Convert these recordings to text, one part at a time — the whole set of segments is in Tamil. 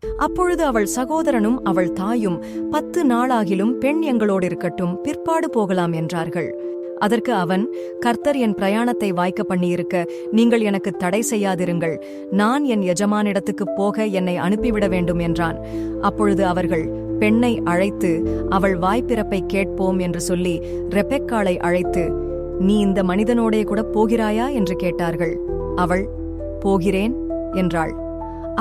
அப்பொழுது அவள் சகோதரனும் அவள் தாயும் 10 நாளாகிலும் பெண் எங்களோடு இருக்கட்டும், பிற்பாடு போகலாம் என்றார்கள். அதற்கு அவன், கர்த்தர் என் பிரயாணத்தை வாய்க்க பண்ணியிருக்க நீங்கள் எனக்கு தடை செய்யாதிருங்கள், நான் என் எஜமானிடத்துக்குப் போக என்னை அனுப்பிவிட வேண்டும் என்றான். அப்பொழுது அவர்கள் பெண்ணை அழைத்து அவள் வாய்ப்பிறப்பை கேட்போம் என்று சொல்லி ரெபெக்காளை அழைத்து, நீ இந்த மனிதனோடே கூட போகிறாயா என்று கேட்டார்கள். அவள் போகிறேன் என்றாள்.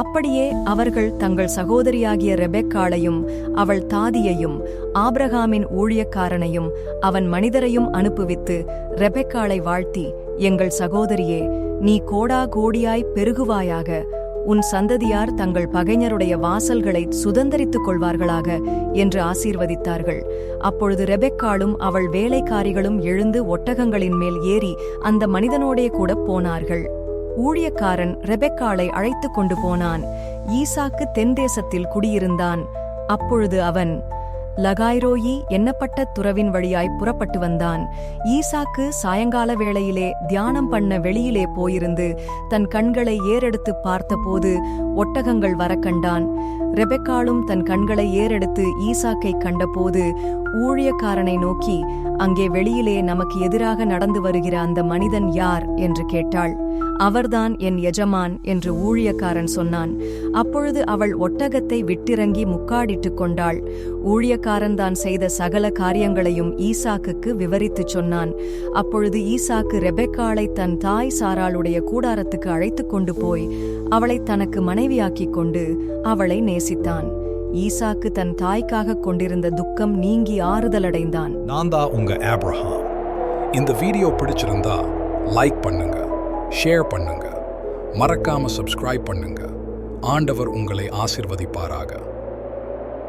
அப்படியே அவர்கள் தங்கள் சகோதரியாகிய ரெபெக்காளையும் அவள் தாதியையும் ஆபிரகாமின் ஊழியக்காரனையும் அவன் மனிதரையும் அனுப்புவித்து ரெபெக்காளை வாழ்த்தி, எங்கள் சகோதரியே, நீ கோடா கோடியாய் பெருகுவாயாக, உன் சந்ததியார் தங்கள் பகைஞருடைய வாசல்களை சுதந்தரித்துக் கொள்வார்களாக என்று ஆசீர்வதித்தார்கள். அப்பொழுது ரெபெக்காளும் அவள் வேலைக்காரிகளும் எழுந்து ஒட்டகங்களின் மேல் ஏறி அந்த மனிதனோடே கூட போனார்கள். ஊழியக்காரன் ரெபெக்காளை அழைத்துக் கொண்டு போனான். ஈசாக்கு தென் தேசத்தில் குடியிருந்தான். அப்பொழுது அவன் லகாய்ரோயி எண்ணப்பட்ட துறவின் வழியாய் புறப்பட்டு வந்தான். ஈசாக்கு சாயங்கால வேளையிலே தியானம் பண்ண வெளியிலே போயிருந்து தன் கண்களை ஏறெடுத்து பார்த்தபோது ஒட்டகங்கள் வர கண்டான். ரெபெக்காளும் தன் கண்களை ஏறெடுத்து ஈசாக்கை கண்டபோது ஊழியக்காரனை நோக்கி, அங்கே வெளியிலே நமக்கு எதிராக நடந்து வருகிற அந்த மனிதன் யார் என்று கேட்டாள். அவர்தான் என் எஜமான் என்று ஊழியக்காரன் சொன்னான். அப்பொழுது அவள் ஒட்டகத்தை விட்டிறங்கி முக்காடிட்டுக் கொண்டாள். ஊழியக்காரன் தான் செய்த சகல காரியங்களையும் ஈசாக்குக்கு விவரித்துச் சொன்னான். அப்பொழுது ஈசாக்கு ரெபெக்காளை தன் தாய் சாராளுடைய கூடாரத்துக்கு அழைத்துக் கொண்டு போய் அவளை தனக்கு மனைவியாக்கிக் கொண்டு அவளை நேசித்தான். ஈசாக்கு தன் தாய்க்காக கொண்டிருந்த துக்கம் நீங்கி ஆறுதலடைந்தான். நான் தான் உங்க ஆபிரகாம். இந்த வீடியோ பிடிச்சிருந்தா லைக் பண்ணுங்க, ஷேர் பண்ணுங்க, மறக்காம சப்ஸ்கிரைப் பண்ணுங்க. ஆண்டவர் உங்களை ஆசீர்வதிப்பாராக.